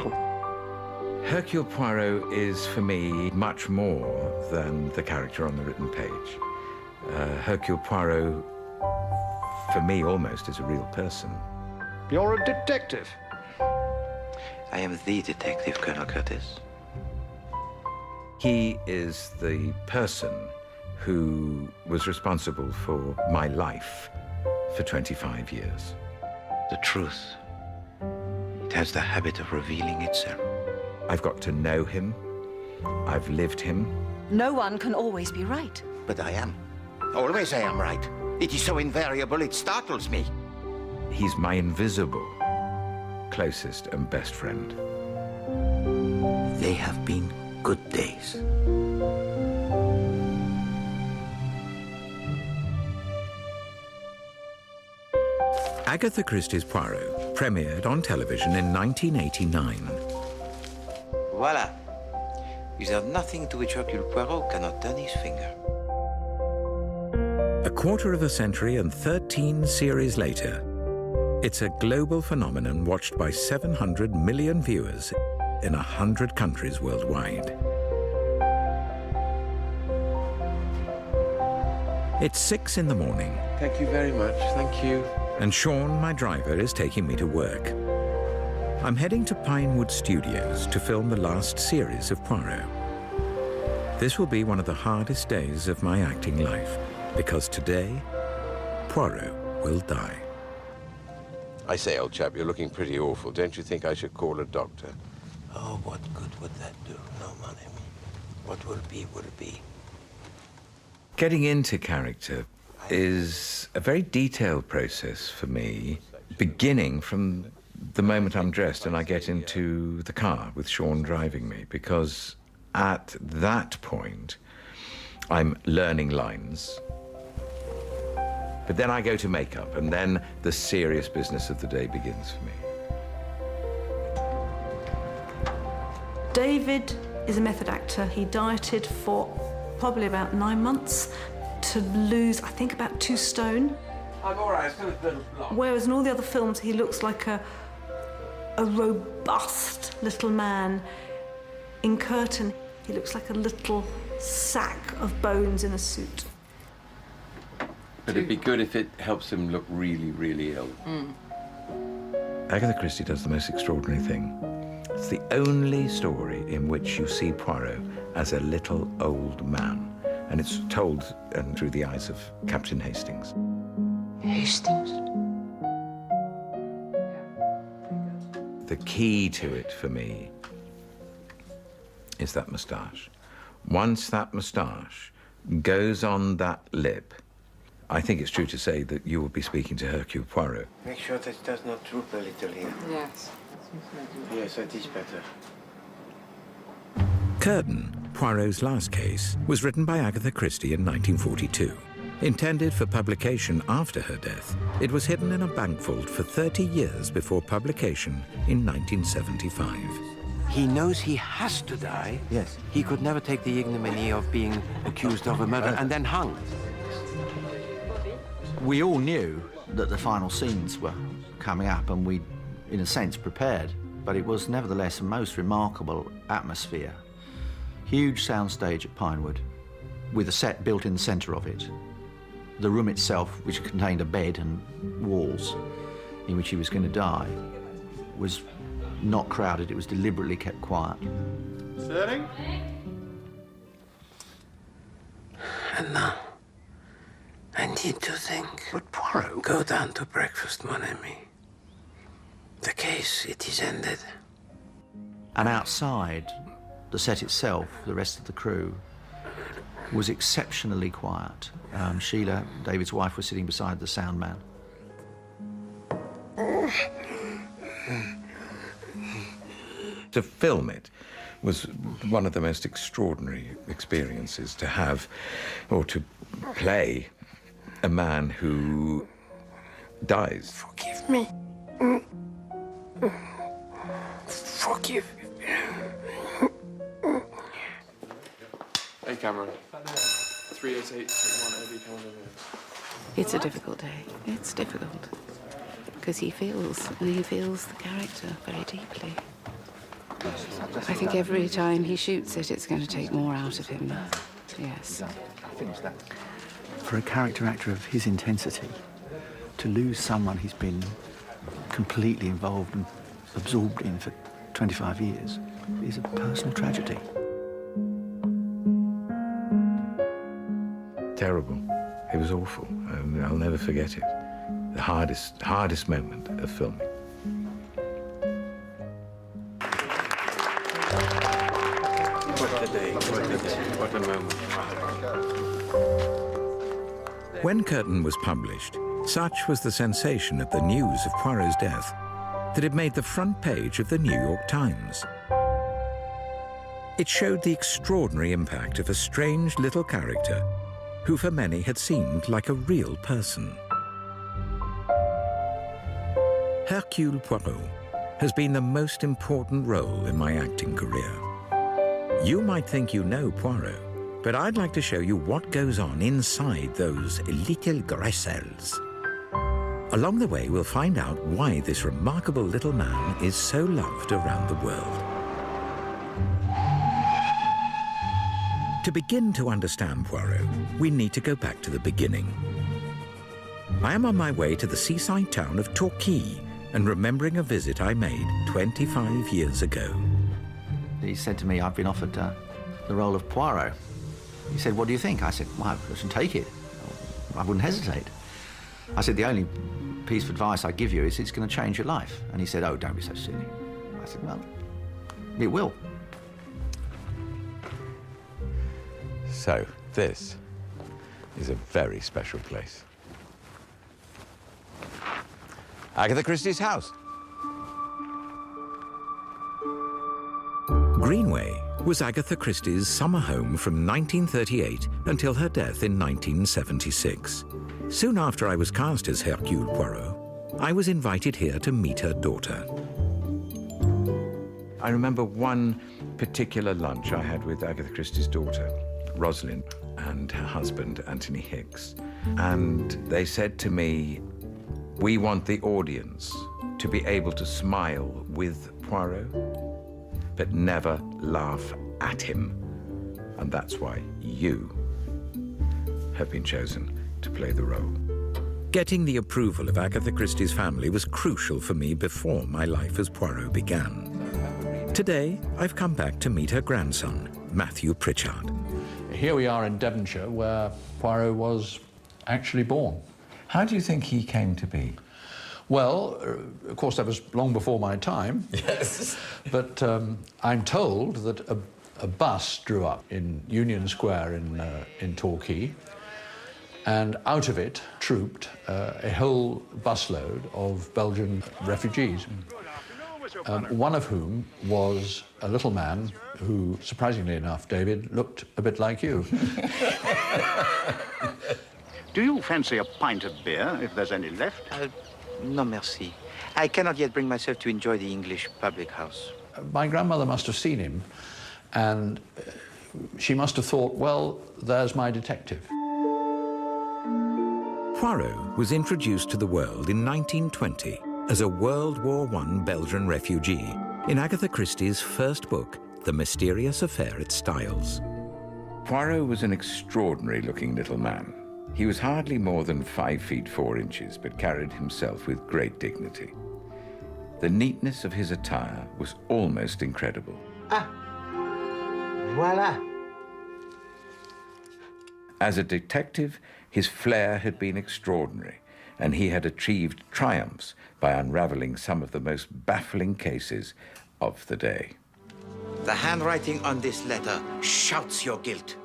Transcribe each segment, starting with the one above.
Poirot. Hercule Poirot is, for me, much more than the character on the written page. Hercule Poirot, for me, almost is a real person. You're a detective. I am the detective, Colonel Curtis. He is the person who was responsible for my life for 25 years. The truth, it has the habit of revealing itself. I've got to know him. I've lived him. No one can always be right. But I am. Always I am right. It is so invariable, it startles me. He's my invisible, closest and best friend. They have been good days. Agatha Christie's Poirot premiered on television in 1989. Voila. Is there nothing to which Hercule Poirot cannot turn his finger? A quarter of a century and 13 series later, it's a global phenomenon watched by 700 million viewers in 100 countries worldwide. It's 6 in the morning. Thank you very much. Thank you. And Sean, my driver, is taking me to work. I'm heading to Pinewood Studios to film the last series of Poirot. This will be one of the hardest days of my acting life, because today, Poirot will die. I say, old chap, you're looking pretty awful. Don't you think I should call a doctor? Oh, what good would that do? No, mon ami. What will be, will be. Getting into character is a very detailed process for me, beginning from the moment I'm dressed and I get into the car with Sean driving me, because at that point, I'm learning lines. But then I go to makeup, and then the serious business of the day begins for me. David is a method actor. He dieted for probably about 9 months to lose, I think, about 2 stone. I'm all right. It's got a little block. Whereas in all the other films, he looks like a robust little man. In Curtain, he looks like a little sack of bones in a suit. But it'd be good if it helps him look really, really ill. Agatha Christie does the most extraordinary thing. It's the only story in which you see Poirot as a little old man. And it's told through the eyes of Captain Hastings. Hastings? The key to it for me is that moustache. Once that moustache goes on that lip, I think it's true to say that you will be speaking to Hercule Poirot. Make sure that it does not droop a little here. Yes. Yes, that is better. Curtain, Poirot's last case, was written by Agatha Christie in 1942. Intended for publication after her death, it was hidden in a bank vault for 30 years before publication in 1975. He knows he has to die. Yes. He could never take the ignominy of being accused of a murder and then hung. We all knew that the final scenes were coming up, and we, in a sense, prepared. But it was nevertheless a most remarkable atmosphere. Huge soundstage at Pinewood, with a set built in the centre of it. The room itself, which contained a bed and walls in which he was going to die, was not crowded. It was deliberately kept quiet. Sterling? And now, I need to think. But Poirot? Go down to breakfast, mon ami. The case, it is ended. And outside, the set itself, the rest of the crew, was exceptionally quiet. Sheila, David's wife, was sitting beside the sound man. To film it was one of the most extraordinary experiences, to have, or to play, a man who dies. Forgive me. Forgive. Hey, Cameron. 388 1 every It's a difficult day. It's difficult. Because he feels the character very deeply. I think every time he shoots it, it's going to take more out of him. Yes. For a character actor of his intensity, to lose someone he's been completely involved and absorbed in for 25 years is a personal tragedy. Terrible. It was awful. I'll never forget it. The hardest moment of filming. What a day, what a moment. When Curtain was published, such was the sensation at the news of Poirot's death that it made the front page of the New York Times. It showed the extraordinary impact of a strange little character who for many had seemed like a real person. Hercule Poirot has been the most important role in my acting career. You might think you know Poirot, but I'd like to show you what goes on inside those little grecelles. Along the way, we'll find out why this remarkable little man is so loved around the world. To begin to understand Poirot, we need to go back to the beginning. I am on my way to the seaside town of Torquay and remembering a visit I made 25 years ago. He said to me, I've been offered the role of Poirot. He said, what do you think? I said, well, I should take it. I wouldn't hesitate. I said, the only piece of advice I give you is it's going to change your life. And he said, oh, don't be so silly. I said, well, it will. So, this is a very special place. Agatha Christie's house. Greenway was Agatha Christie's summer home from 1938 until her death in 1976. Soon after I was cast as Hercule Poirot, I was invited here to meet her daughter. I remember one particular lunch I had with Agatha Christie's daughter, Rosalind, and her husband, Anthony Hicks. And they said to me, we want the audience to be able to smile with Poirot, but never laugh at him. And that's why you have been chosen to play the role. Getting the approval of Agatha Christie's family was crucial for me before my life as Poirot began. Today, I've come back to meet her grandson, Matthew Pritchard. Here we are in Devonshire, where Poirot was actually born. How do you think he came to be? Well, of course, that was long before my time. Yes. But I'm told that a bus drew up in Union Square in Torquay, and out of it trooped a whole busload of Belgian refugees, one of whom was a little man who, surprisingly enough, David, looked a bit like you. Do you fancy a pint of beer, if there's any left? No, merci. I cannot yet bring myself to enjoy the English public house. My grandmother must have seen him, and she must have thought, well, there's my detective. Poirot was introduced to the world in 1920 as a World War I Belgian refugee in Agatha Christie's first book, The Mysterious Affair at Styles. Poirot was an extraordinary-looking little man. He was hardly more than 5 feet 4 inches, but carried himself with great dignity. The neatness of his attire was almost incredible. Ah, voilà. As a detective, his flair had been extraordinary, and he had achieved triumphs by unraveling some of the most baffling cases of the day. The handwriting on this letter shouts your guilt.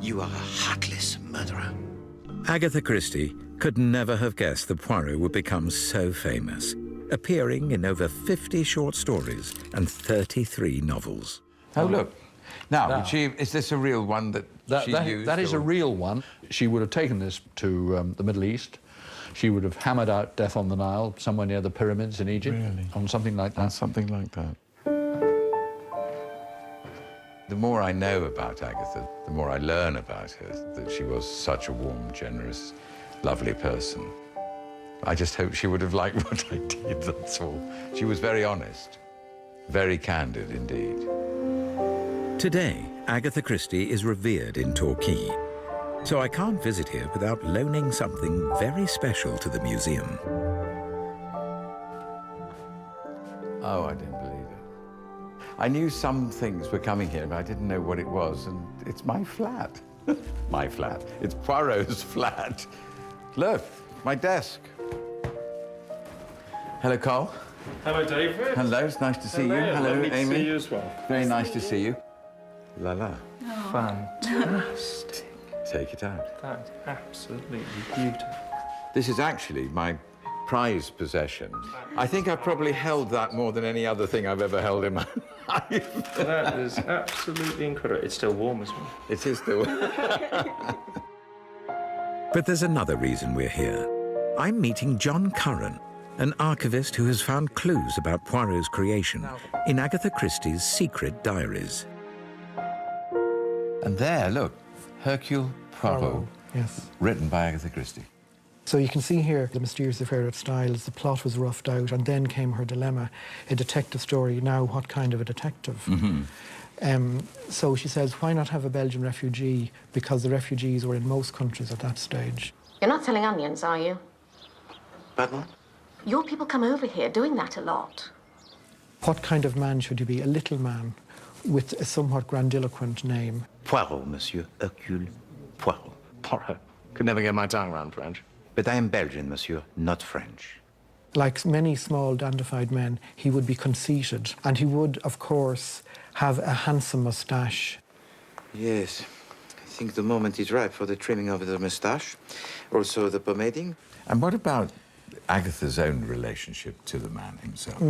You are a heartless murderer. Agatha Christie could never have guessed that Poirot would become so famous, appearing in over 50 short stories and 33 novels. Oh, look. Now, is this a real one that she used? That is a real one. She would have taken this to the Middle East. She would have hammered out Death on the Nile, somewhere near the pyramids in Egypt. Really? On something like that. On something like that. The more I know about Agatha, the more I learn about her, that she was such a warm, generous, lovely person. I just hope she would have liked what I did, that's all. She was very honest. Very candid indeed. Today, Agatha Christie is revered in Torquay, so I can't visit here without loaning something very special to the museum. Oh, I didn't believe it. I knew some things were coming here, but I didn't know what it was, and it's my flat. My flat. It's Poirot's flat. Look, my desk. Hello, Cole. Hello, David. Hello, it's nice to see you. Hello, lovely Amy. to see you as well. Very nice to see you. La la. Fantastic. Take it out. That's absolutely beautiful. This is actually my prized possession. I think I've probably held that more than any other thing I've ever held in my life. That is absolutely incredible. It's still warm as well. It is still. But there's another reason we're here. I'm meeting John Curran, an archivist who has found clues about Poirot's creation in Agatha Christie's secret diaries. And there, look, Hercule Poirot, yes, written by Agatha Christie. So you can see here the mysterious affair at Styles. The plot was roughed out, and then came her dilemma, a detective story. Now, what kind of a detective? Mm-hmm. So she says, why not have a Belgian refugee? Because the refugees were in most countries at that stage. You're not selling onions, are you? Pardon? Your people come over here doing that a lot. What kind of man should you be? A little man with a somewhat grandiloquent name. Poirot, monsieur. Hercule Poirot. Poirot. Could never get my tongue around French. But I am Belgian, monsieur, not French. Like many small, dandified men, he would be conceited. And he would, of course, have a handsome moustache. Yes. I think the moment is ripe for the trimming of the moustache. Also the pomading. And what about Agatha's own relationship to the man himself?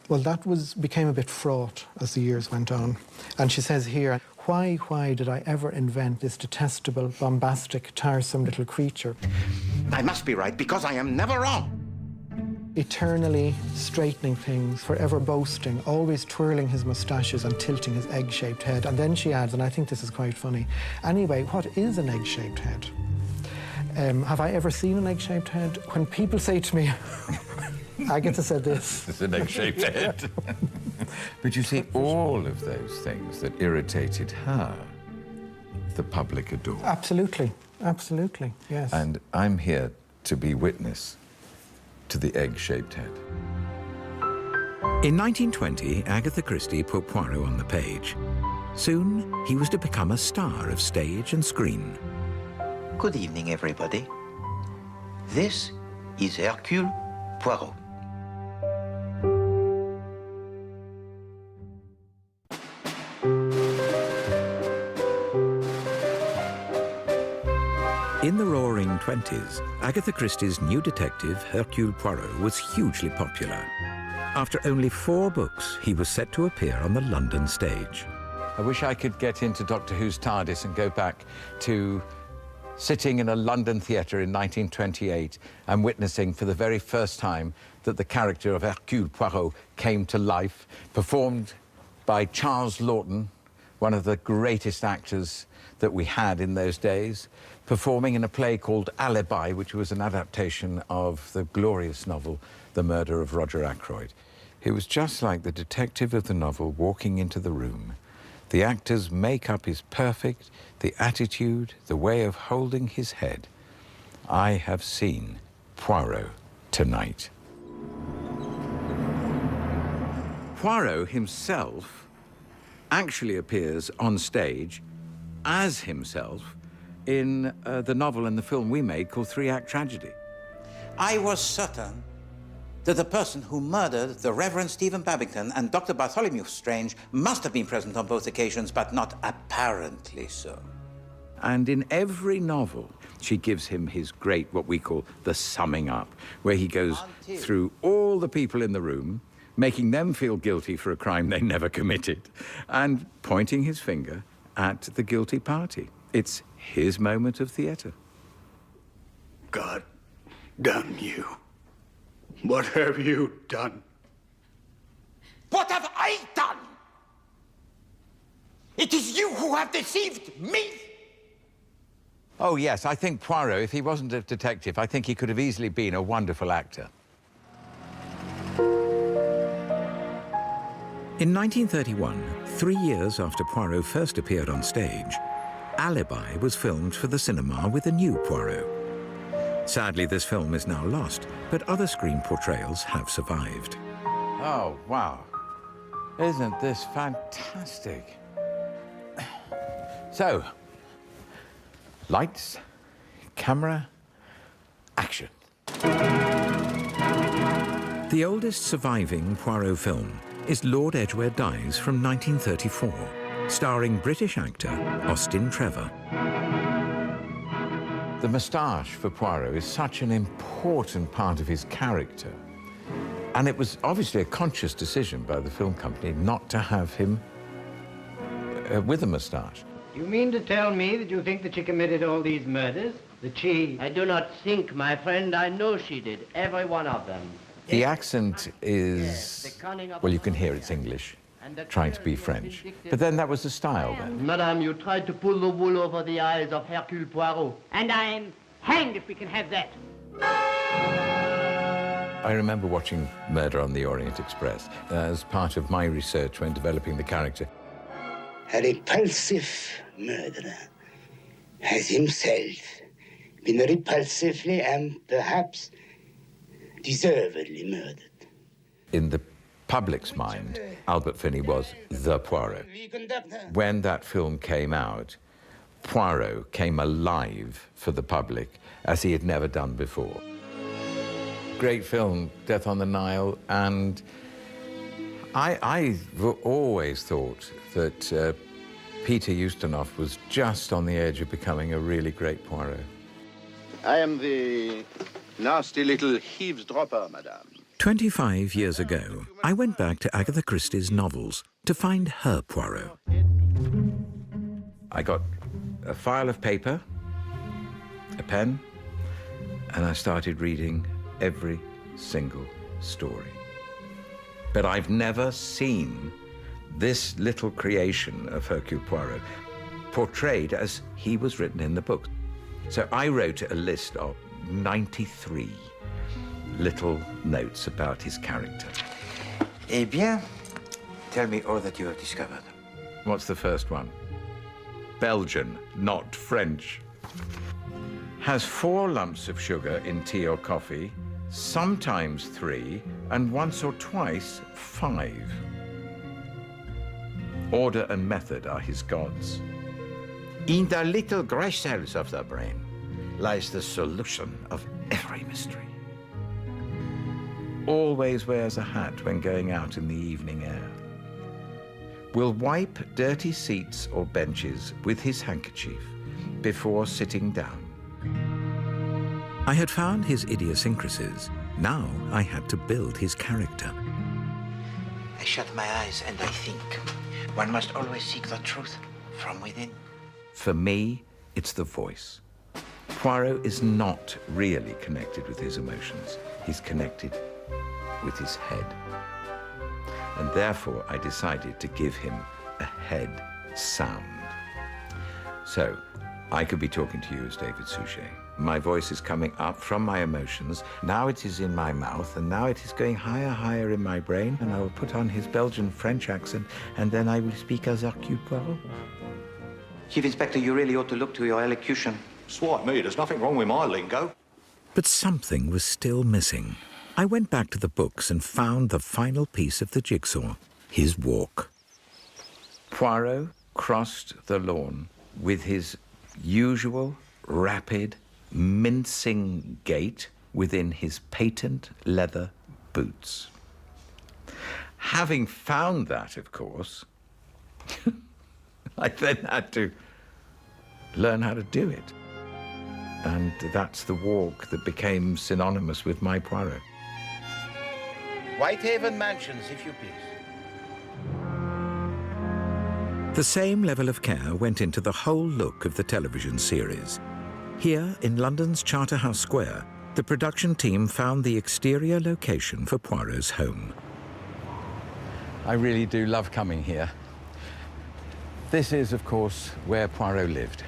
Well, that became a bit fraught as the years went on. And she says here, why did I ever invent this detestable, bombastic, tiresome little creature? I must be right, because I am never wrong. Eternally straightening things, forever boasting, always twirling his moustaches and tilting his egg-shaped head. And then she adds, and I think this is quite funny, anyway, what is an egg-shaped head? Have I ever seen an egg-shaped head? When people say to me, Agatha said this. It's an egg-shaped head. But you see, all of those things that irritated her, the public adore. Absolutely, absolutely, yes. And I'm here to be witness to the egg-shaped head. In 1920, Agatha Christie put Poirot on the page. Soon, he was to become a star of stage and screen. Good evening, everybody. This is Hercule Poirot. In the Roaring '20s, Agatha Christie's new detective, Hercule Poirot, was hugely popular. After only 4 books, he was set to appear on the London stage. I wish I could get into Doctor Who's TARDIS and go back to sitting in a London theatre in 1928 and witnessing for the very first time that the character of Hercule Poirot came to life, performed by Charles Laughton, one of the greatest actors that we had in those days, performing in a play called Alibi, which was an adaptation of the glorious novel, The Murder of Roger Ackroyd. It was just like the detective of the novel walking into the room. The actor's makeup is perfect, the attitude, the way of holding his head. I have seen Poirot tonight. Poirot himself actually appears on stage as himself in the novel and the film we made called 3-Act Tragedy. I was certain that the person who murdered the Reverend Stephen Babington and Dr. Bartholomew Strange must have been present on both occasions, but not apparently so. And in every novel, she gives him his great, what we call the summing up, where he goes through all the people in the room, making them feel guilty for a crime they never committed, and pointing his finger at the guilty party. It's his moment of theatre. God damn you. What have you done? What have I done? It is you who have deceived me. Oh, yes, I think Poirot, if he wasn't a detective, I think he could have easily been a wonderful actor. In 1931, 3 years after Poirot first appeared on stage, Alibi was filmed for the cinema with a new Poirot. Sadly, this film is now lost, but other screen portrayals have survived. Oh, wow. Isn't this fantastic? So, lights, camera, action. The oldest surviving Poirot film is Lord Edgware Dies from 1934, starring British actor Austin Trevor. The moustache for Poirot is such an important part of his character. And it was obviously a conscious decision by the film company not to have him with a moustache. You mean to tell me that you think that she committed all these murders? That she... I do not think, my friend. I know she did. Every one of them. The accent is, well, you can hear it's English, trying to be French. But then that was the style then. Madame, you tried to pull the wool over the eyes of Hercule Poirot. And I'm hanged if we can have that. I remember watching Murder on the Orient Express as part of my research when developing the character. A repulsive murderer has himself been repulsively and perhaps deservedly murdered. In the public's mind, Albert Finney was the Poirot. When that film came out, Poirot came alive for the public as he had never done before. Great film, Death on the Nile, and I've always thought that Peter Ustinov was just on the edge of becoming a really great Poirot. I am the nasty little eavesdropper, madame. 25 years ago, I went back to Agatha Christie's novels to find her Poirot. I got a file of paper, a pen, and I started reading every single story. But I've never seen this little creation of Hercule Poirot portrayed as he was written in the book. So I wrote a list of 93 little notes about his character. Eh bien, tell me all that you have discovered. What's the first one? Belgian, not French. Has 4 lumps of sugar in tea or coffee, sometimes 3, and once or twice 5. Order and method are his gods. In the little gray cells of the brain lies the solution of every mystery. Always wears a hat when going out in the evening air. Will wipe dirty seats or benches with his handkerchief before sitting down. I had found his idiosyncrasies. Now I had to build his character. I shut my eyes and I think. One must always seek the truth from within. For me, it's the voice. Poirot is not really connected with his emotions. He's connected with his head. And therefore, I decided to give him a head sound. So, I could be talking to you as David Suchet. My voice is coming up from my emotions. Now it is in my mouth, and now it is going higher, higher in my brain, and I will put on his Belgian-French accent, and then I will speak as Hercule Poirot. Chief Inspector, you really ought to look to your elocution. Swipe me, there's nothing wrong with my lingo. But something was still missing. I went back to the books and found the final piece of the jigsaw, his walk. Poirot crossed the lawn with his usual rapid, mincing gait within his patent leather boots. Having found that, of course, I then had to learn how to do it. And that's the walk that became synonymous with my Poirot. Whitehaven Mansions, if you please. The same level of care went into the whole look of the television series. Here, in London's Charterhouse Square, the production team found the exterior location for Poirot's home. I really do love coming here. This is, of course, where Poirot lived.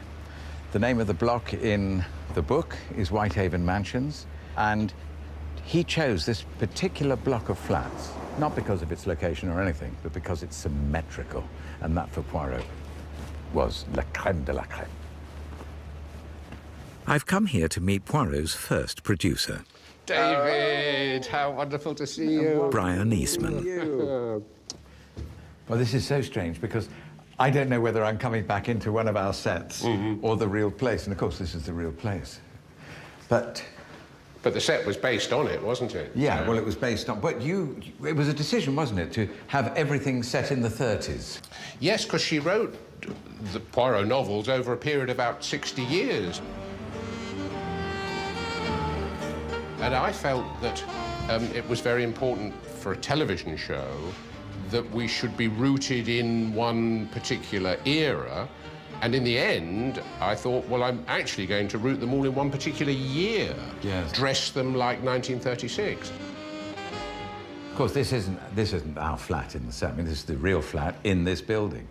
The name of the block in the book is Whitehaven Mansions, and He chose this particular block of flats, not because of its location or anything, but because it's symmetrical. And that, for Poirot, was la crème de la crème. I've come here to meet Poirot's first producer. David, how wonderful to see you. Brian Eastman. Well, this is so strange because I don't know whether I'm coming back into one of our sets or the real place. And of course, this is the real place. But the set was based on it, wasn't it? Yeah, well, it was based on... But it was a decision, wasn't it, to have everything set in the 30s? Yes, because she wrote the Poirot novels over a period of about 60 years. And I felt that it was very important for a television show that we should be rooted in one particular era. And in the end, I thought, well, I'm actually going to root them all in one particular year. Yes. Dress them like 1936. Of course, this isn't our flat in the set. I mean, this is the real flat in this building.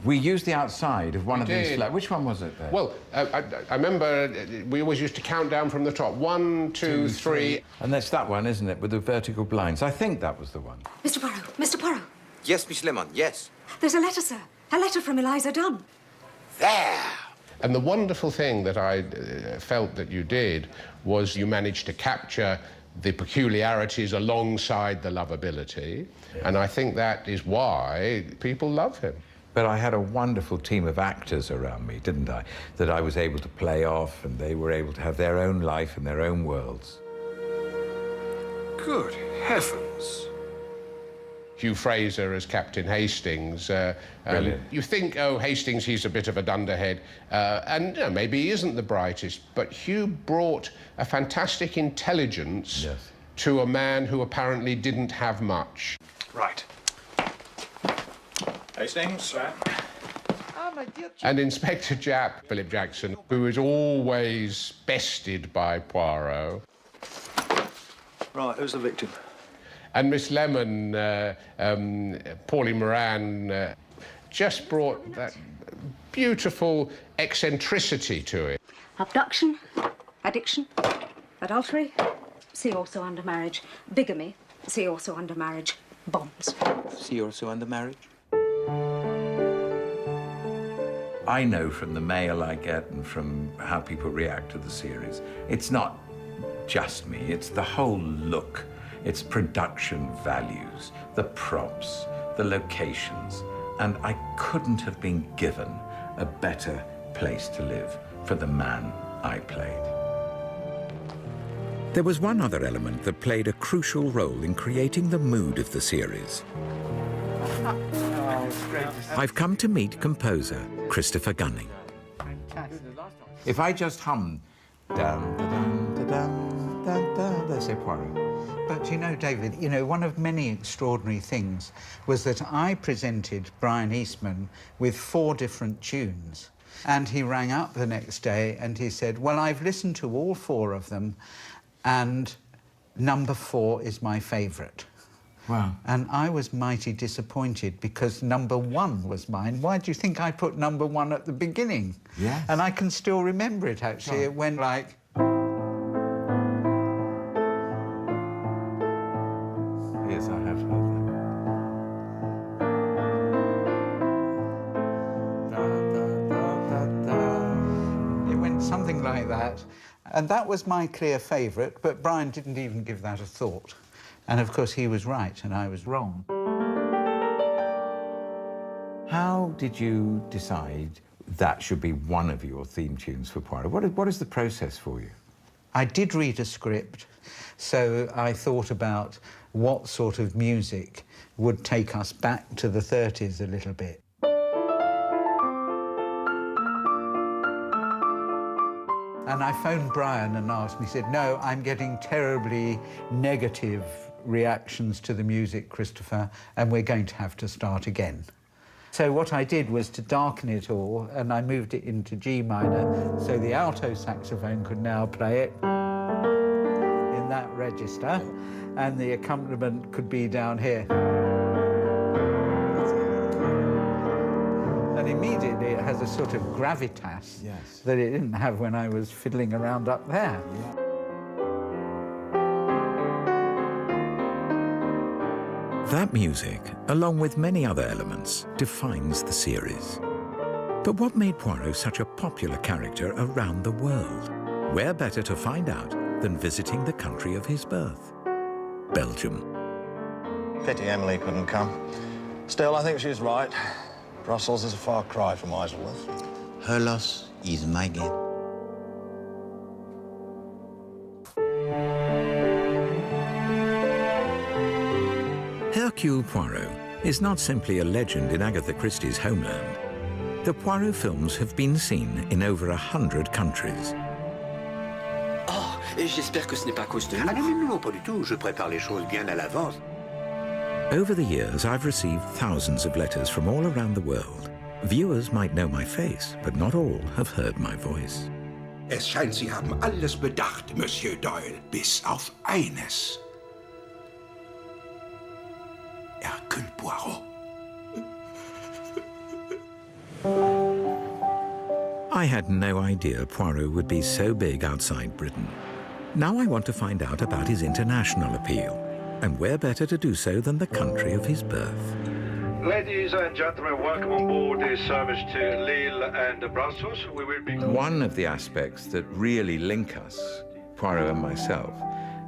We used the outside of one of these flats. Which one was it there? Well, I remember we always used to count down from the top. 1, 2, 3. And that's that one, isn't it, with the vertical blinds? I think that was the one. Mr. Poirot, Mr. Poirot. Yes, Miss Lemon, yes. There's a letter, sir. A letter from Eliza Dunn. There! And the wonderful thing that I felt that you did was you managed to capture the peculiarities alongside the lovability. Yeah. And I think that is why people love him. But I had a wonderful team of actors around me, didn't I? That I was able to play off, and they were able to have their own life and their own worlds. Good heavens. Hugh Fraser as Captain Hastings. You think, oh, Hastings, he's a bit of a dunderhead. And you know, maybe he isn't the brightest, but Hugh brought a fantastic intelligence to a man who apparently didn't have much. Right. Hastings. And Inspector Japp, Philip Jackson, who is always bested by Poirot. Right, who's the victim? And Miss Lemon, Pauline Moran, just brought that beautiful eccentricity to it. Abduction, addiction, adultery, see also under marriage. Bigamy, see also under marriage. Bonds. See also under marriage? I know from the mail I get and from how people react to the series, it's not just me, it's the whole look. It's production values, the props, the locations, and I couldn't have been given a better place to live for the man I played. There was one other element that played a crucial role in creating the mood of the series. I've come to meet composer Christopher Gunning. If I just hum, dum, da-dum, da-dum, da-dum, they say Poirot. But you know, David, you know, one of many extraordinary things was that I presented Brian Eastman with 4 different tunes. And he rang up the next day and he said, well, I've listened to all 4 of them and number 4 is my favourite. Wow. And I was mighty disappointed because number 1 was mine. Why do you think I put number 1 at the beginning? Yes. And I can still remember it, actually. Right. It went like... Yes, I have heard that. It went something like that. And that was my clear favourite, but Brian didn't even give that a thought. And of course, he was right and I was wrong. How did you decide that should be one of your theme tunes for Poirot? What is the process for you? I did read a script, so I thought about what sort of music would take us back to the 30s a little bit. And I phoned Brian and asked him, he said, no, I'm getting terribly negative reactions to the music, Christopher, and we're going to have to start again. So what I did was to darken it all, and I moved it into G minor, so the alto saxophone could now play it in that register, and the accompaniment could be down here. And immediately it has a sort of gravitas that it didn't have when I was fiddling around up there. That music, along with many other elements, defines the series. But what made Poirot such a popular character around the world? Where better to find out than visiting the country of his birth? Belgium. Pity Emily couldn't come. Still, I think she's right. Brussels is a far cry from Isleworth. Her loss is my gain. Hercule Poirot is not simply a legend in Agatha Christie's homeland. The Poirot films have been seen in over 100 countries. Oh, j'espère que ce n'est pas à cause de nous. Ah non, non, pas du tout. Je prépare les choses bien à l'avance. Over the years, I've received thousands of letters from all around the world. Viewers might know my face, but not all have heard my voice. Es scheint, Sie haben alles bedacht, Monsieur Doyle, bis auf eines. Hercule Poirot. I had no idea Poirot would be so big outside Britain. Now I want to find out about his international appeal, and where better to do so than the country of his birth. Ladies and gentlemen, welcome on board this service to Lille and Brussels. We will be... One of the aspects that really link us, Poirot and myself,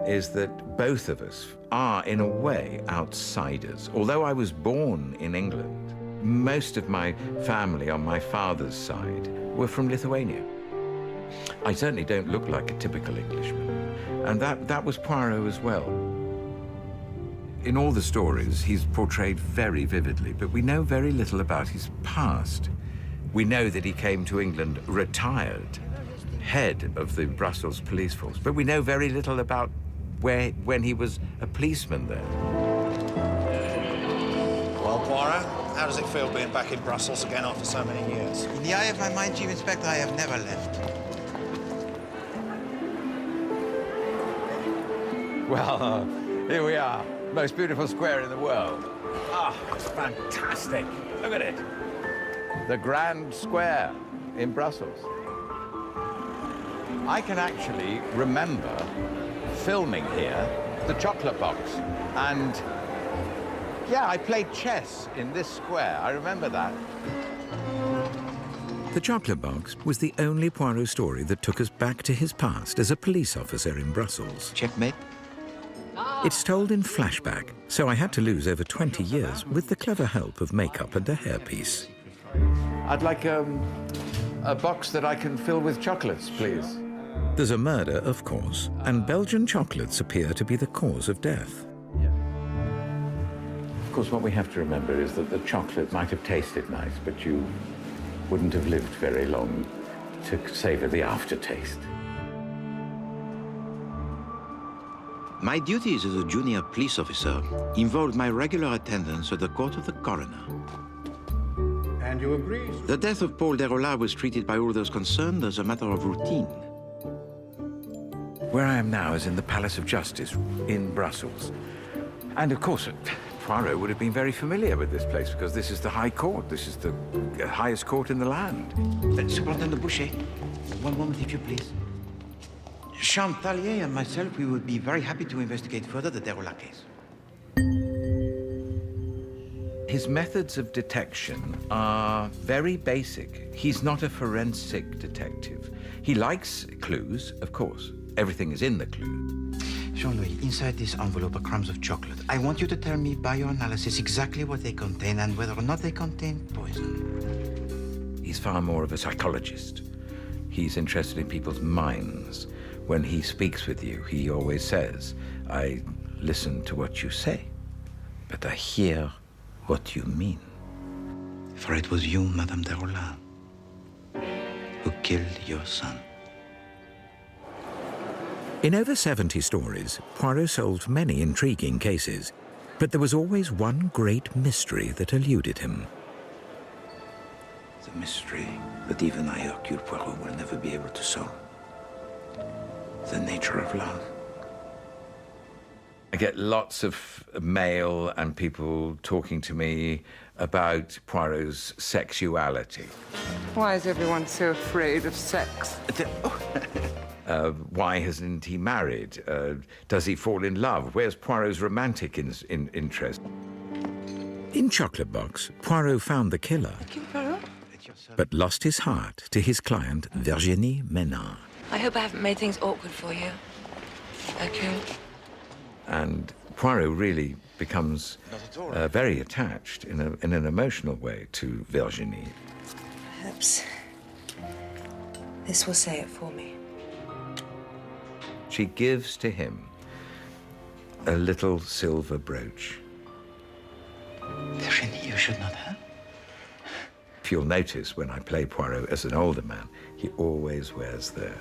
is that both of us are, in a way, outsiders. Although I was born in England, most of my family on my father's side were from Lithuania. I certainly don't look like a typical Englishman. And that was Poirot as well. In all the stories, he's portrayed very vividly, but we know very little about his past. We know that he came to England retired, head of the Brussels police force, but we know very little about when he was a policeman there. Well, Poirot, how does it feel being back in Brussels again after so many years? In the eye of my mind, Chief Inspector, I have never left. Well, here we are. Most beautiful square in the world. Ah, it's fantastic. Look at it. The Grand Square in Brussels. I can actually remember filming here, the chocolate box, and yeah, I played chess in this square. I remember that. The Chocolate Box was the only Poirot story that took us back to his past as a police officer in Brussels. Checkmate. It's told in flashback, so I had to lose over 20 years with the clever help of makeup and a hairpiece. I'd like a box that I can fill with chocolates, please. There's a murder, of course, and Belgian chocolates appear to be the cause of death. Of course, what we have to remember is that the chocolate might have tasted nice, but you wouldn't have lived very long to savor the aftertaste. My duties as a junior police officer involved my regular attendance at the court of the coroner. And you agree? The death of Paul Derola was treated by all those concerned as a matter of routine. Where I am now is in the Palace of Justice in Brussels. And of course, Poirot would have been very familiar with this place because this is the High Court. This is the highest court in the land. Superintendent Boucher, one moment if you please. Chantalier and myself, we would be very happy to investigate further the Derola case. His methods of detection are very basic. He's not a forensic detective. He likes clues, of course. Everything is in the clue. Jean-Louis, inside this envelope are crumbs of chocolate. I want you to tell me by your analysis exactly what they contain and whether or not they contain poison. He's far more of a psychologist. He's interested in people's minds. When he speaks with you, he always says, I listen to what you say, but I hear what you mean. For it was you, Madame Derola, who killed your son. In over 70 stories, Poirot solved many intriguing cases, but there was always one great mystery that eluded him. The mystery that even I, Hercule Poirot, will never be able to solve. The nature of love. I get lots of mail and people talking to me about Poirot's sexuality. Why is everyone so afraid of sex? Why hasn't he married? Does he fall in love? Where's Poirot's romantic interest? In Chocolate Box, Poirot found the killer, but lost his heart to his client, Virginie Ménard. I hope I haven't made things awkward for you, Hercule. And Poirot really becomes very attached in an emotional way to Virginie. Perhaps this will say it for me. She gives to him a little silver brooch. Virginie, you should not have. If you'll notice, when I play Poirot as an older man, he always wears there.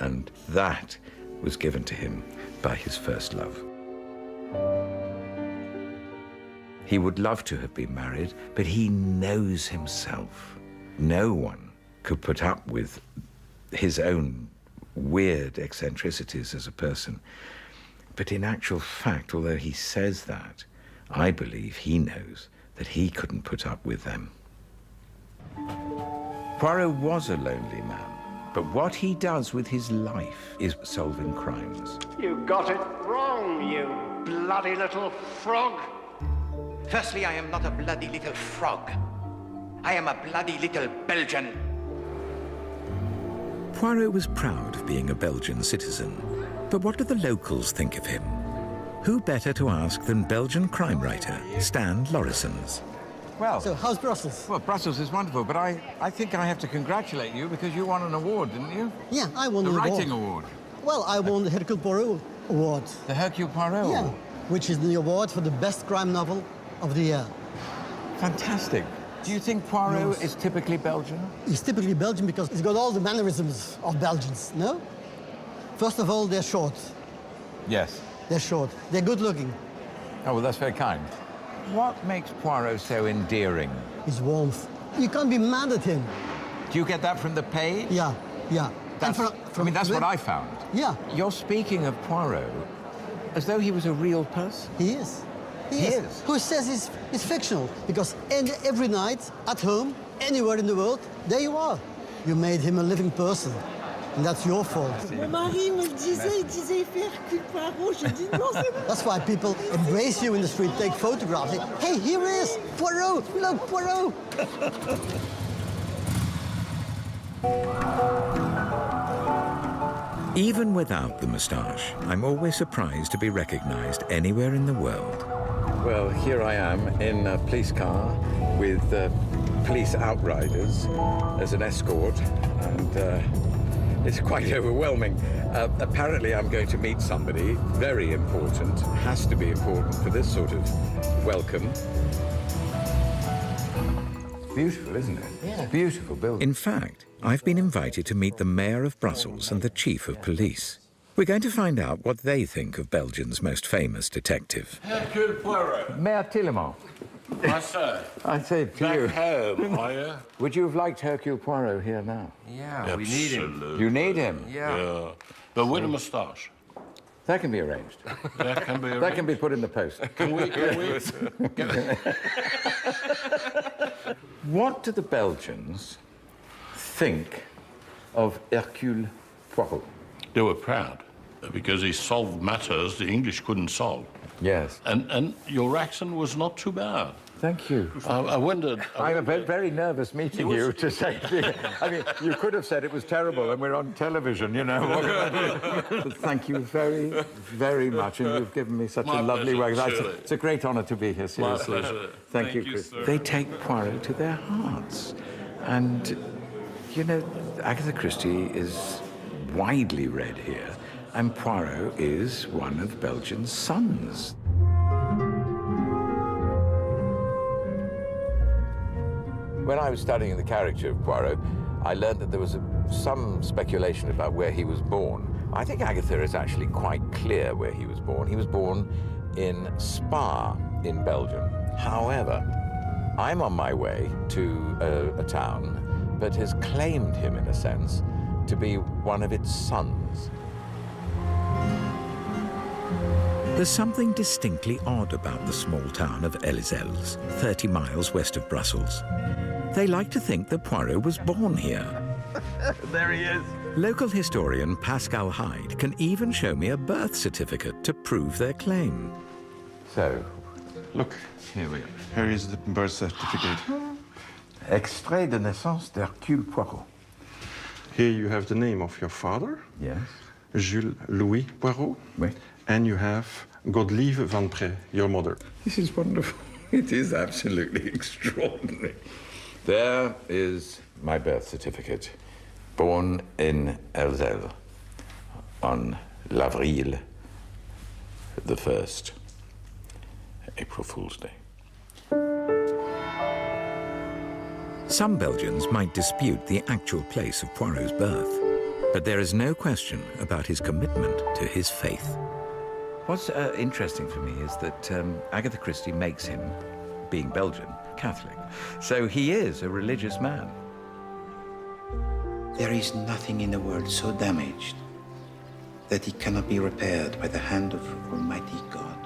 And that was given to him by his first love. He would love to have been married, but he knows himself. No one could put up with his own weird eccentricities as a person. But in actual fact, although he says that, I believe he knows that he couldn't put up with them. Poirot was a lonely man, but what he does with his life is solving crimes. You got it wrong, you bloody little frog. Firstly, I am not a bloody little frog. I am a bloody little Belgian. Poirot was proud of being a Belgian citizen, but what do the locals think of him? Who better to ask than Belgian crime writer Stan Laurisens? Well, so how's Brussels? Well, Brussels is wonderful, but I think I have to congratulate you because you won an award, didn't you? Yeah, I won the writing award. Well, I won the Hercule Poirot award. The Hercule Poirot? Yeah, which is the award for the best crime novel of the year. Fantastic. Do you think Poirot is typically Belgian? He's typically Belgian because he's got all the mannerisms of Belgians, no? First of all, they're short. Yes. They're short. They're good looking. Oh, well, that's very kind. What makes Poirot so endearing? His warmth. You can't be mad at him. Do you get that from the page? Yeah, yeah. That's what I found. Yeah. You're speaking of Poirot as though he was a real person. He is. He is. Who says he's fictional? Because every night, at home, anywhere in the world, there you are. You made him a living person. And that's your fault. Mon mari me disait, il disait faire Hercule Poirot. Je dis non, c'est bon. That's why people embrace you in the street, take photographs. Say, hey, here he is, Poirot, look, Poirot. Even without the moustache, I'm always surprised to be recognized anywhere in the world. Well, here I am in a police car with police outriders as an escort, and it's quite overwhelming. Apparently, I'm going to meet somebody very important, has to be important for this sort of welcome. Beautiful, isn't it? Yeah. Beautiful building. In fact, I've been invited to meet the Mayor of Brussels and the Chief of Police. We're going to find out what they think of Belgium's most famous detective. Hercule Poirot. Mayor Tillemont. My sir. I say to you. Back home, are you? Would you have liked Hercule Poirot here now? Yeah, we need him. You need him? Yeah. But with a moustache. That can be arranged. That can be arranged. That can be put in the post. Can we? What do the Belgians think of Hercule Poirot? They were proud because he solved matters the English couldn't solve. Yes. And your accent was not too bad. Thank you. I wondered... I'm very nervous meeting you to say... I mean, you could have said it was terrible and we're on television, you know. What can I do? But thank you very, very much, and you've given me such a lovely work. It's a great honour to be here, seriously. My pleasure. Thank you, Chris. Sir. They take Poirot to their hearts. And, you know, Agatha Christie is widely read here, and Poirot is one of Belgium's sons. When I was studying the character of Poirot, I learned that there was some speculation about where he was born. I think Agatha is actually quite clear where he was born. He was born in Spa in Belgium. However, I'm on my way to a town that has claimed him, in a sense, to be one of its sons. There's something distinctly odd about the small town of Elizelles, 30 miles west of Brussels. They like to think that Poirot was born here. There he is. Local historian Pascal Hyde can even show me a birth certificate to prove their claim. So, Look. Here we go. Here is the birth certificate. Extrait de naissance d'Hercule Poirot. Here you have the name of your father. Yes. Jules Louis Poirot. Oui. And you have Godlieve van Pré, your mother. This is wonderful. It is absolutely extraordinary. There is my birth certificate. Born in Elzel on l'Avril the 1st, April Fool's Day. Some Belgians might dispute the actual place of Poirot's birth, but there is no question about his commitment to his faith. What's interesting for me is that Agatha Christie makes him, being Belgian, Catholic. So he is a religious man. There is nothing in the world so damaged that it cannot be repaired by the hand of Almighty God.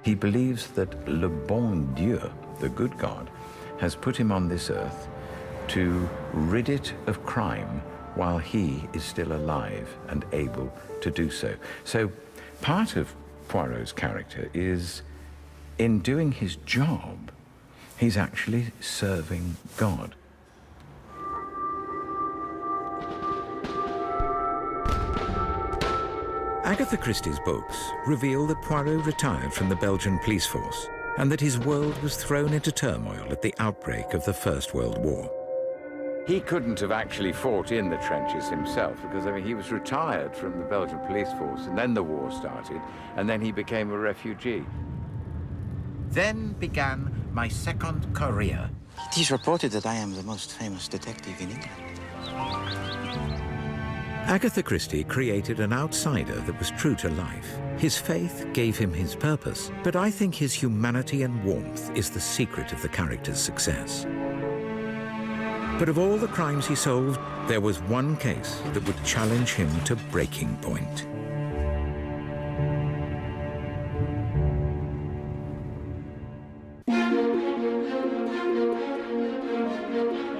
He believes that le bon Dieu, the good God, has put him on this earth to rid it of crime while he is still alive and able to do so. So part of Poirot's character is, in doing his job, he's actually serving God. Agatha Christie's books reveal that Poirot retired from the Belgian police force and that his world was thrown into turmoil at the outbreak of the First World War. He couldn't have actually fought in the trenches himself because, I mean, he was retired from the Belgian police force and then the war started and then he became a refugee. Then began my second career. It is reported that I am the most famous detective in England. Agatha Christie created an outsider that was true to life. His faith gave him his purpose, but I think his humanity and warmth is the secret of the character's success. But of all the crimes he solved, there was one case that would challenge him to breaking point.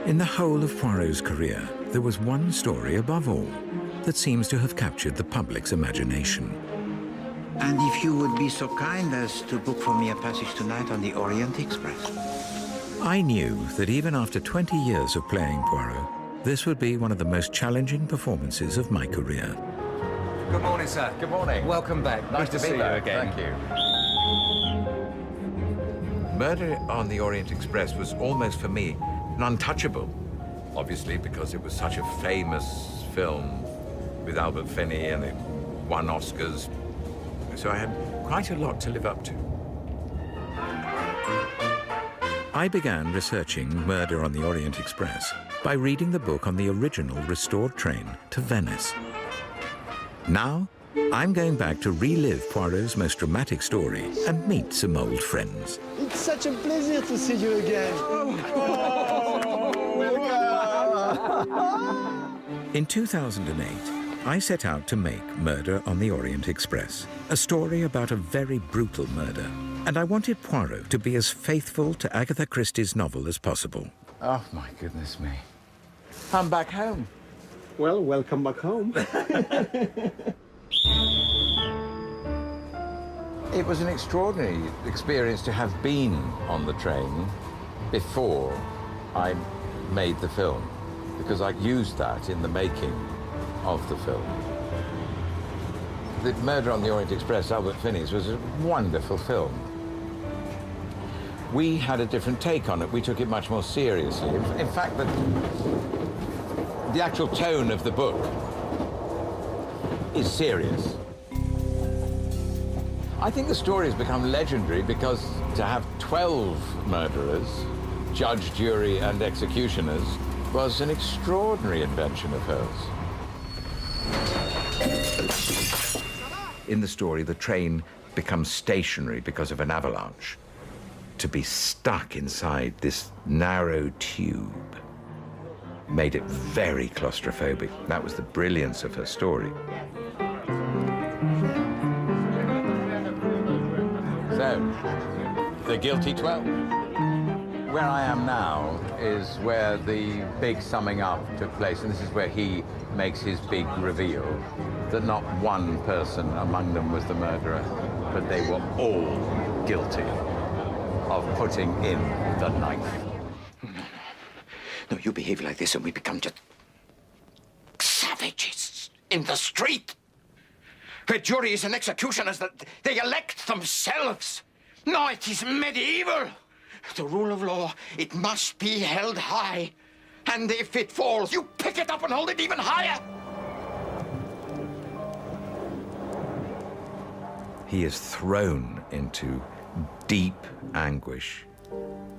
In the whole of Poirot's career, there was one story above all that seems to have captured the public's imagination. And if you would be so kind as to book for me a passage tonight on the Orient Express. I knew that even after 20 years of playing Poirot, this would be one of the most challenging performances of my career. Good morning, sir. Good morning. Welcome back. Nice Good to see be you back. again. Thank you. Murder on the Orient Express was almost, for me, an untouchable. Obviously, because it was such a famous film with Albert Finney and it won Oscars. So I had quite a lot to live up to. I began researching Murder on the Orient Express by reading the book on the original restored train to Venice. Now, I'm going back to relive Poirot's most dramatic story and meet some old friends. It's such a pleasure to see you again. In 2008, I set out to make Murder on the Orient Express, a story about a very brutal murder, and I wanted Poirot to be as faithful to Agatha Christie's novel as possible. Oh, my goodness me. I'm back home. Well, welcome back home. It was an extraordinary experience to have been on the train before I made the film, because I used that in the making of the film. The Murder on the Orient Express, Albert Finney's, was a wonderful film. We had a different take on it. We took it much more seriously. In fact, the actual tone of the book is serious. I think the story has become legendary because to have 12 murderers, judge, jury, and executioners, was an extraordinary invention of hers. In the story, the train becomes stationary because of an avalanche. To be stuck inside this narrow tube made it very claustrophobic. That was the brilliance of her story. So, the guilty 12. Where I am now is where the big summing up took place, and this is where he makes his big reveal that not one person among them was the murderer, but they were all guilty of putting in the knife. No, you behave like this and we become just savages in the street. Where juries and executioners, they elect themselves. No, it is medieval. The rule of law, it must be held high. And if it falls, you pick it up and hold it even higher. He is thrown into deep anguish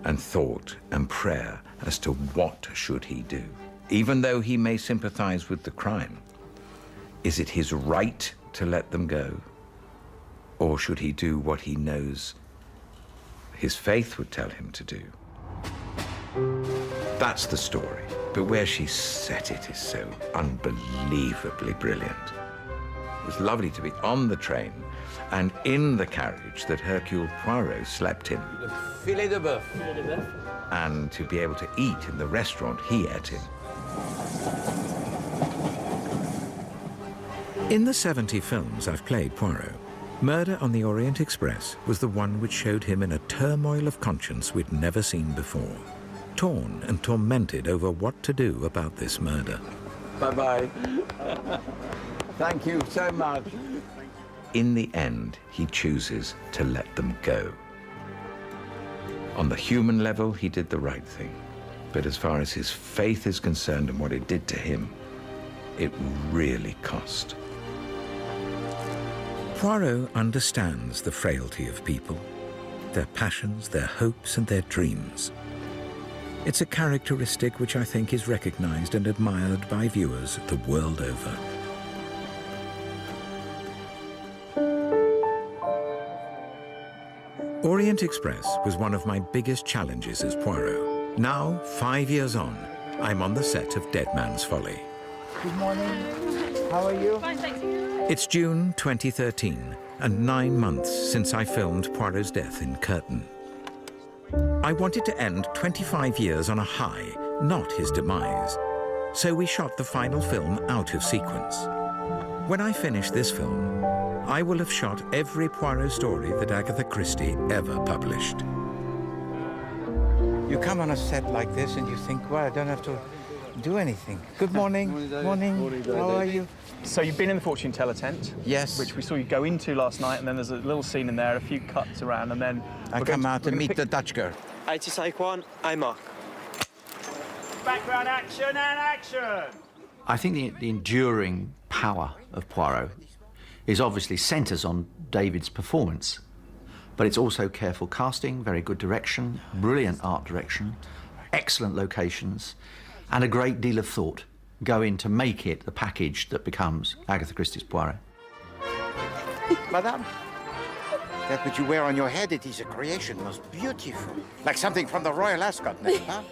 and thought and prayer as to what should he do. Even though he may sympathize with the crime, is it his right to let them go? Or should he do what he knows his faith would tell him to do? That's the story. But where she set it is so unbelievably brilliant. It was lovely to be on the train and in the carriage that Hercule Poirot slept in. Filet de bœuf. And to be able to eat in the restaurant he ate in. In the 70 films I've played Poirot, Murder on the Orient Express was the one which showed him in a turmoil of conscience we'd never seen before, torn and tormented over what to do about this murder. Bye-bye. Thank you so much. In the end, he chooses to let them go. On the human level, he did the right thing. But as far as his faith is concerned and what it did to him, it really cost. Poirot understands the frailty of people, their passions, their hopes, and their dreams. It's a characteristic which I think is recognized and admired by viewers the world over. Orient Express was one of my biggest challenges as Poirot. Now, 5 years on, I'm on the set of Dead Man's Folly. Good morning. How are you? Fine, thank you. It's June 2013, and 9 months since I filmed Poirot's death in Curtain. I wanted to end 25 years on a high, not his demise. So we shot the final film out of sequence. When I finish this film, I will have shot every Poirot story that Agatha Christie ever published. You come on a set like this and you think, well, I don't have to do anything. Good morning. Morning. How are you? So you've been in the fortune teller tent? Yes. Which we saw you go into last night, and then there's a little scene in there, a few cuts around, and then... I come out to meet the Dutch girl. 86-1, I'm Mark. Background action and action! I think the enduring power of Poirot is obviously centres on David's performance, but it's also careful casting, very good direction, brilliant art direction, excellent locations, and a great deal of thought go in to make it the package that becomes Agatha Christie's Poirot. Madame, that which you wear on your head, it is a creation most beautiful. Like something from the Royal Ascot, n'est-ce pas?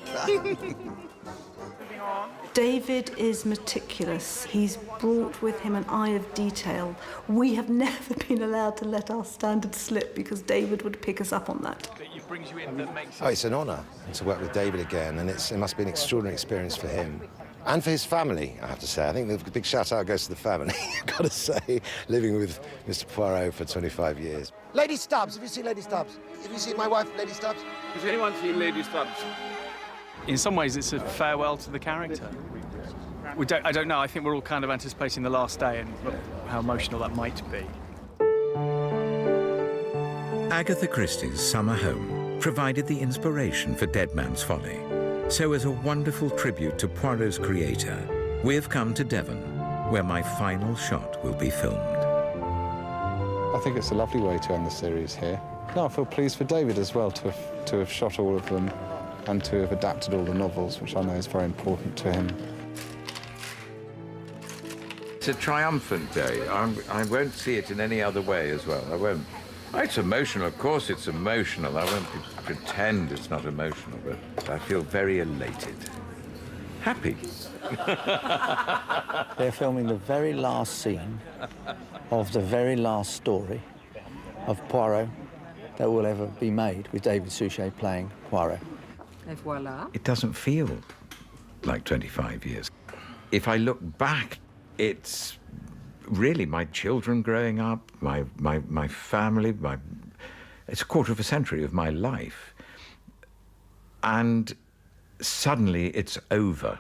David is meticulous. He's brought with him an eye of detail. We have never been allowed to let our standards slip because David would pick us up on that. Oh, it's an honour to work with David again, and it must be an extraordinary experience for him. And for his family, I have to say. I think the big shout-out goes to the family, I've got to say, living with Mr. Poirot for 25 years. Lady Stubbs, have you seen Lady Stubbs? Have you seen my wife, Lady Stubbs? Has anyone seen Lady Stubbs? In some ways, it's a farewell to the character. I don't know. I think we're all kind of anticipating the last day and how emotional that might be. Agatha Christie's summer home provided the inspiration for Dead Man's Folly. So as a wonderful tribute to Poirot's creator, we have come to Devon, where my final shot will be filmed. I think it's a lovely way to end the series here. No, I feel pleased for David as well to have shot all of them and to have adapted all the novels, which I know is very important to him. It's a triumphant day. I won't see it in any other way as well. I won't. It's emotional, of course it's emotional. I won't pretend it's not emotional, but I feel very elated. Happy. They're filming the very last scene of the very last story of Poirot that will ever be made, with David Suchet playing Poirot. Et voilà. It doesn't feel like 25 years. If I look back, it's really my children growing up, my family, It's a quarter of a century of my life. And suddenly it's over.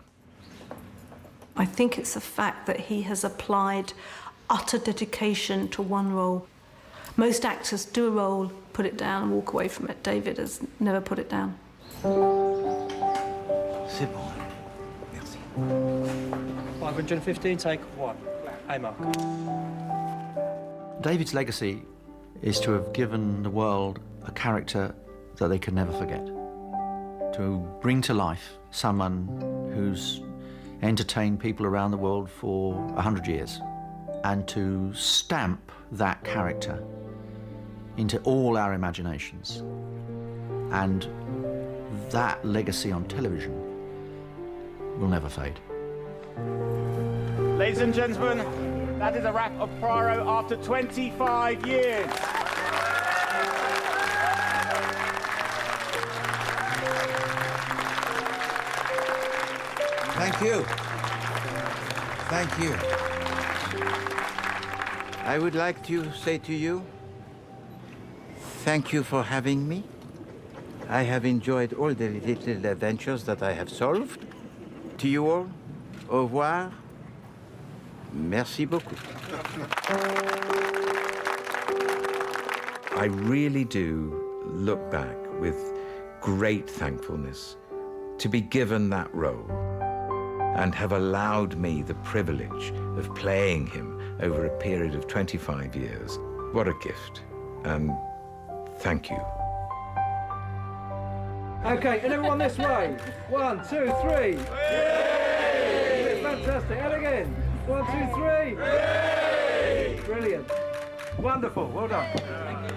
I think it's the fact that he has applied utter dedication to one role. Most actors do a role, put it down and walk away from it. David has never put it down. C'est bon. Merci. 515, take 1. I mark. David's legacy is to have given the world a character that they could never forget. To bring to life someone who's entertained people around the world for 100 years, and to stamp that character into all our imaginations. And that legacy on television will never fade. Ladies and gentlemen, that is a wrap of Poirot after 25 years. Thank you. Thank you. I would like to say to you, thank you for having me. I have enjoyed all the little adventures that I have solved. To you all, au revoir. Merci beaucoup. I really do look back with great thankfulness to be given that role and have allowed me the privilege of playing him over a period of 25 years. What a gift, and thank you. Okay, and everyone this way. 1, 2, 3. Yay! Fantastic. And again. 1, 2, 3. Yay! Brilliant. Wonderful. Well done. Thank you.